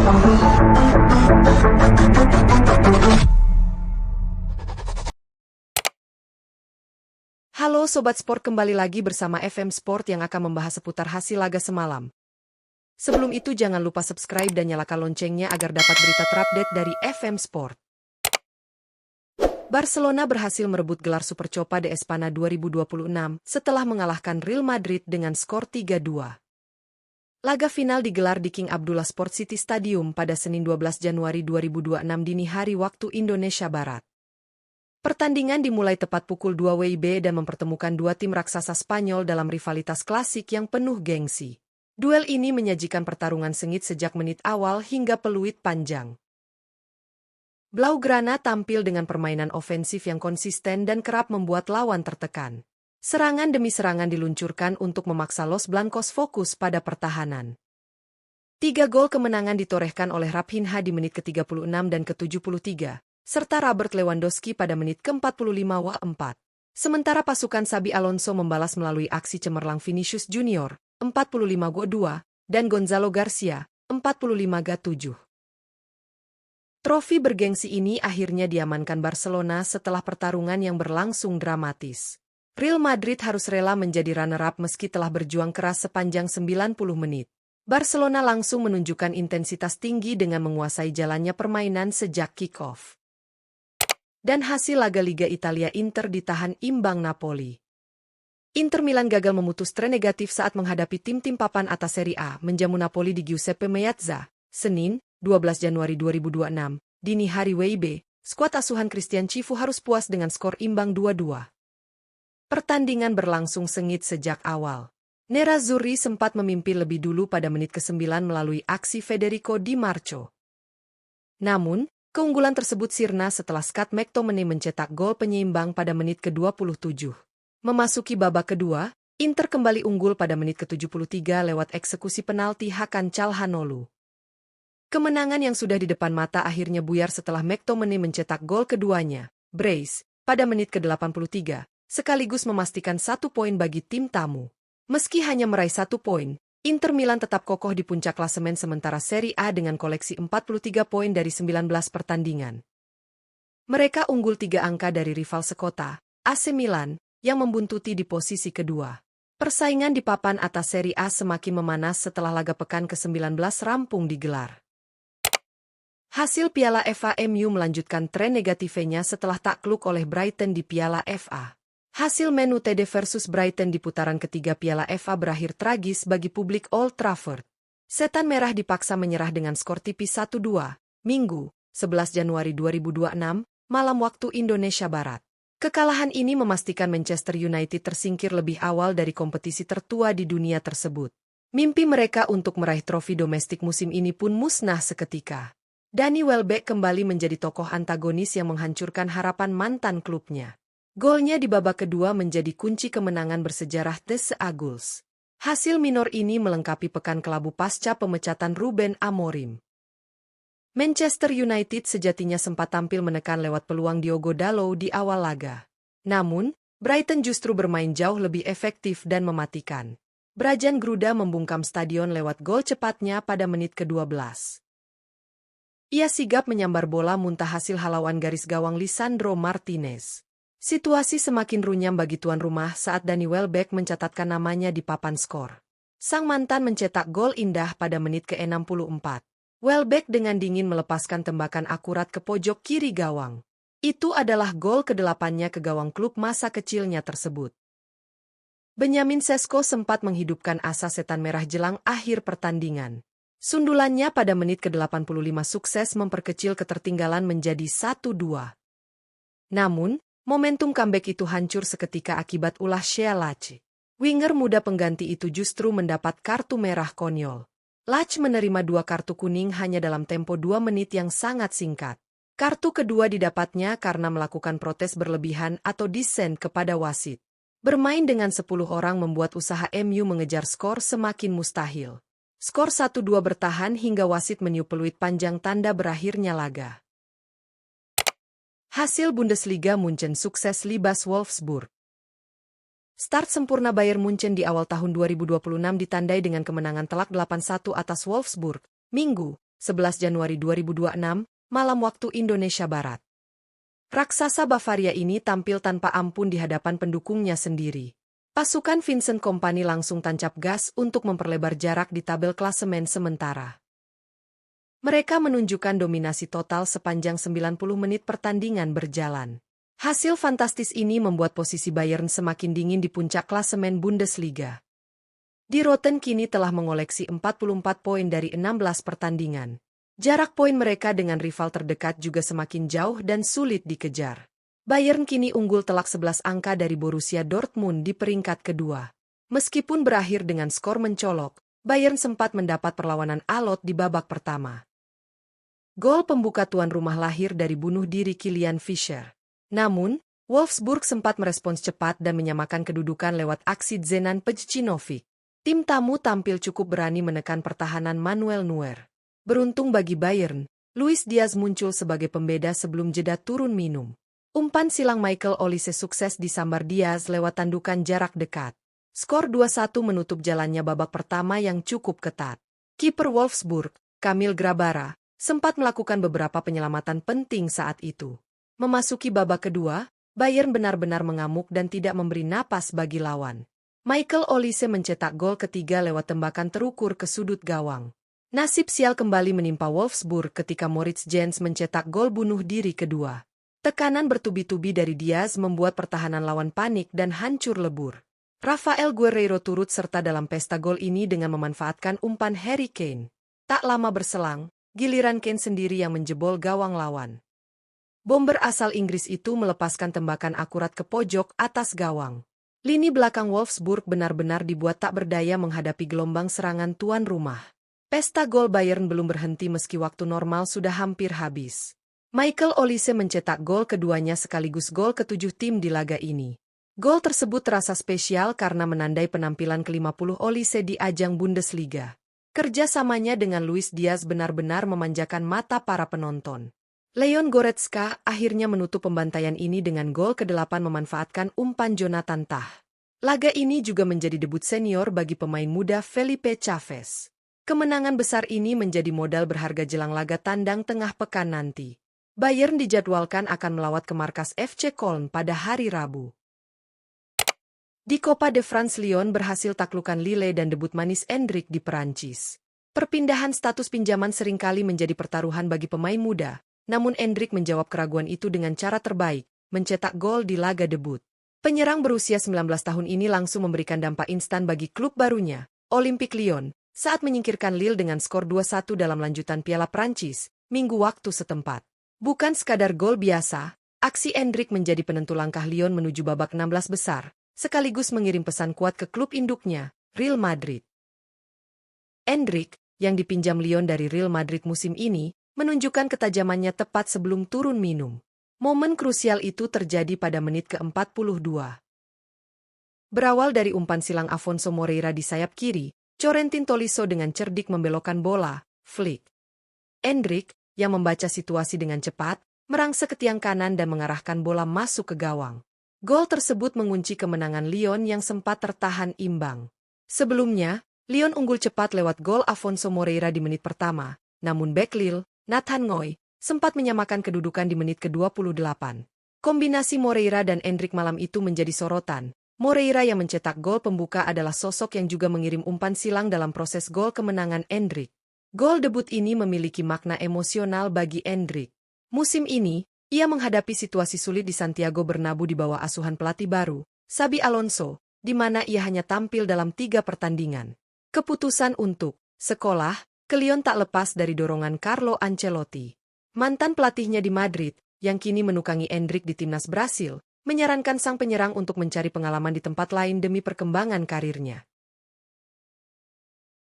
Halo Sobat Sport, kembali lagi bersama FM Sport yang akan membahas seputar hasil laga semalam. Sebelum itu jangan lupa subscribe dan nyalakan loncengnya agar dapat berita terupdate dari FM Sport. Barcelona berhasil merebut gelar Supercopa de Espanya 2026 setelah mengalahkan Real Madrid dengan skor 3-2. Laga final digelar di King Abdullah Sport City Stadium pada Senin 12 Januari 2026 dini hari waktu Indonesia Barat. Pertandingan dimulai tepat pukul 2 WIB dan mempertemukan dua tim raksasa Spanyol dalam rivalitas klasik yang penuh gengsi. Duel ini menyajikan pertarungan sengit sejak menit awal hingga peluit panjang. Blaugrana tampil dengan permainan ofensif yang konsisten dan kerap membuat lawan tertekan. Serangan demi serangan diluncurkan untuk memaksa Los Blancos fokus pada pertahanan. 3 gol kemenangan ditorehkan oleh Raphinha di menit ke-36 dan ke-73. Serta Robert Lewandowski pada menit ke-45-4. Sementara pasukan Xabi Alonso membalas melalui aksi cemerlang Vinicius Junior, 45-2, dan Gonzalo Garcia, 45-7. Trofi bergengsi ini akhirnya diamankan Barcelona setelah pertarungan yang berlangsung dramatis. Real Madrid harus rela menjadi runner-up meski telah berjuang keras sepanjang 90 menit. Barcelona langsung menunjukkan intensitas tinggi dengan menguasai jalannya permainan sejak kick-off. Dan hasil laga Liga Italia, Inter ditahan imbang Napoli. Inter Milan gagal memutus tren negatif saat menghadapi tim-tim papan atas Serie A menjamu Napoli di Giuseppe Meazza, Senin, 12 Januari 2026, dini hari WIB, skuad asuhan Christian Cifu harus puas dengan skor imbang 2-2. Pertandingan berlangsung sengit sejak awal. Nerazzurri sempat memimpin lebih dulu pada menit ke-9 melalui aksi Federico Di Marco. Namun, keunggulan tersebut sirna setelah Scott McTominay mencetak gol penyeimbang pada menit ke-27. Memasuki babak kedua, Inter kembali unggul pada menit ke-73 lewat eksekusi penalti Hakan Calhanoglu. Kemenangan yang sudah di depan mata akhirnya buyar setelah McTominay mencetak gol keduanya, brace, pada menit ke-83, sekaligus memastikan 1 poin bagi tim tamu. Meski hanya meraih 1 poin, Inter Milan tetap kokoh di puncak klasemen sementara Serie A dengan koleksi 43 poin dari 19 pertandingan. Mereka unggul 3 angka dari rival sekota, AC Milan, yang membuntuti di posisi kedua. Persaingan di papan atas Serie A semakin memanas setelah laga pekan ke-19 rampung digelar. Hasil Piala FA, MU melanjutkan tren negatifnya setelah takluk oleh Brighton di Piala FA. Hasil Man United versus Brighton di putaran ketiga Piala FA berakhir tragis bagi publik Old Trafford. Setan Merah dipaksa menyerah dengan skor tipis 1-2, Minggu, 11 Januari 2026, malam waktu Indonesia Barat. Kekalahan ini memastikan Manchester United tersingkir lebih awal dari kompetisi tertua di dunia tersebut. Mimpi mereka untuk meraih trofi domestik musim ini pun musnah seketika. Danny Welbeck kembali menjadi tokoh antagonis yang menghancurkan harapan mantan klubnya. Golnya di babak kedua menjadi kunci kemenangan bersejarah The Seagulls. Hasil minor ini melengkapi pekan kelabu pasca pemecatan Ruben Amorim. Manchester United sejatinya sempat tampil menekan lewat peluang Diogo Dalot di awal laga. Namun, Brighton justru bermain jauh lebih efektif dan mematikan. Brajan Gruda membungkam stadion lewat gol cepatnya pada menit ke-12. Ia sigap menyambar bola muntah hasil halauan garis gawang Lisandro Martinez. Situasi semakin runyam bagi tuan rumah saat Danny Welbeck mencatatkan namanya di papan skor. Sang mantan mencetak gol indah pada menit ke-64. Welbeck dengan dingin melepaskan tembakan akurat ke pojok kiri gawang. Itu adalah gol ke-8-nya ke gawang klub masa kecilnya tersebut. Benyamin Sesko sempat menghidupkan asa Setan Merah jelang akhir pertandingan. Sundulannya pada menit ke-85 sukses memperkecil ketertinggalan menjadi 1-2. Namun, momentum comeback itu hancur seketika akibat ulah Shea Lach. Winger muda pengganti itu justru mendapat kartu merah konyol. Lach menerima 2 kartu kuning hanya dalam tempo 2 menit yang sangat singkat. Kartu kedua didapatnya karena melakukan protes berlebihan atau dissent kepada wasit. Bermain dengan 10 orang membuat usaha MU mengejar skor semakin mustahil. Skor 1-2 bertahan hingga wasit meniup peluit panjang tanda berakhirnya laga. Hasil Bundesliga, Munchen sukses libas Wolfsburg. Start sempurna Bayern Munchen di awal tahun 2026 ditandai dengan kemenangan telak 8-1 atas Wolfsburg, Minggu, 11 Januari 2026, malam waktu Indonesia Barat. Raksasa Bavaria ini tampil tanpa ampun di hadapan pendukungnya sendiri. Pasukan Vincent Kompany langsung tancap gas untuk memperlebar jarak di tabel klasemen sementara. Mereka menunjukkan dominasi total sepanjang 90 menit pertandingan berjalan. Hasil fantastis ini membuat posisi Bayern semakin dingin di puncak klasemen Bundesliga. Die Roten kini telah mengoleksi 44 poin dari 16 pertandingan. Jarak poin mereka dengan rival terdekat juga semakin jauh dan sulit dikejar. Bayern kini unggul telak 11 angka dari Borussia Dortmund di peringkat kedua. Meskipun berakhir dengan skor mencolok, Bayern sempat mendapat perlawanan alot di babak pertama. Gol pembuka tuan rumah lahir dari bunuh diri Kilian Fischer. Namun, Wolfsburg sempat merespons cepat dan menyamakan kedudukan lewat aksi Zenan Pejcinovic. Tim tamu tampil cukup berani menekan pertahanan Manuel Neuer. Beruntung bagi Bayern, Luis Diaz muncul sebagai pembeda sebelum jeda turun minum. Umpan silang Michael Olise sukses disambar Diaz lewat tandukan jarak dekat. Skor 2-1 menutup jalannya babak pertama yang cukup ketat. Kiper Wolfsburg, Kamil Grabara, sempat melakukan beberapa penyelamatan penting saat itu. Memasuki babak kedua, Bayern benar-benar mengamuk dan tidak memberi napas bagi lawan. Michael Olise mencetak gol ketiga lewat tembakan terukur ke sudut gawang. Nasib sial kembali menimpa Wolfsburg ketika Moritz Jens mencetak gol bunuh diri kedua. Tekanan bertubi-tubi dari Diaz membuat pertahanan lawan panik dan hancur lebur. Rafael Guerreiro turut serta dalam pesta gol ini dengan memanfaatkan umpan Harry Kane. Tak lama berselang, giliran Kane sendiri yang menjebol gawang lawan. Bomber asal Inggris itu melepaskan tembakan akurat ke pojok atas gawang. Lini belakang Wolfsburg benar-benar dibuat tak berdaya menghadapi gelombang serangan tuan rumah. Pesta gol Bayern belum berhenti meski waktu normal sudah hampir habis. Michael Olise mencetak gol keduanya sekaligus gol ke-7 tim di laga ini. Gol tersebut terasa spesial karena menandai penampilan ke-50 Olise di ajang Bundesliga. Kerjasamanya dengan Luis Diaz benar-benar memanjakan mata para penonton. Leon Goretzka akhirnya menutup pembantaian ini dengan gol ke-8 memanfaatkan umpan Jonathan Tah. Laga ini juga menjadi debut senior bagi pemain muda Felipe Chavez. Kemenangan besar ini menjadi modal berharga jelang laga tandang tengah pekan nanti. Bayern dijadwalkan akan melawat ke markas FC Köln pada hari Rabu. Di Copa de France, Lyon berhasil taklukan Lille dan debut manis Endrick di Perancis. Perpindahan status pinjaman seringkali menjadi pertaruhan bagi pemain muda, namun Endrick menjawab keraguan itu dengan cara terbaik, mencetak gol di laga debut. Penyerang berusia 19 tahun ini langsung memberikan dampak instan bagi klub barunya, Olympique Lyon, saat menyingkirkan Lille dengan skor 2-1 dalam lanjutan Piala Prancis, Minggu waktu setempat. Bukan sekadar gol biasa, aksi Endrick menjadi penentu langkah Lyon menuju babak 16 besar, sekaligus mengirim pesan kuat ke klub induknya, Real Madrid. Endrick, yang dipinjam Lyon dari Real Madrid musim ini, menunjukkan ketajamannya tepat sebelum turun minum. Momen krusial itu terjadi pada menit ke-42. Berawal dari umpan silang Afonso Moreira di sayap kiri, Corentin Tolisso dengan cerdik membelokkan bola, flick. Endrick, yang membaca situasi dengan cepat, merangsek ke tiang kanan dan mengarahkan bola masuk ke gawang. Gol tersebut mengunci kemenangan Lyon yang sempat tertahan imbang. Sebelumnya, Lyon unggul cepat lewat gol Afonso Moreira di menit pertama, namun bek Lille, Nathan Ngoy, sempat menyamakan kedudukan di menit ke-28. Kombinasi Moreira dan Endrick malam itu menjadi sorotan. Moreira yang mencetak gol pembuka adalah sosok yang juga mengirim umpan silang dalam proses gol kemenangan Endrick. Gol debut ini memiliki makna emosional bagi Endrick. Musim ini, ia menghadapi situasi sulit di Santiago Bernabeu di bawah asuhan pelatih baru, Xabi Alonso, di mana ia hanya tampil dalam 3 pertandingan. Keputusan untuk sekolah ke Lyon tak lepas dari dorongan Carlo Ancelotti. Mantan pelatihnya di Madrid, yang kini menukangi Endrick di timnas Brasil, menyarankan sang penyerang untuk mencari pengalaman di tempat lain demi perkembangan karirnya.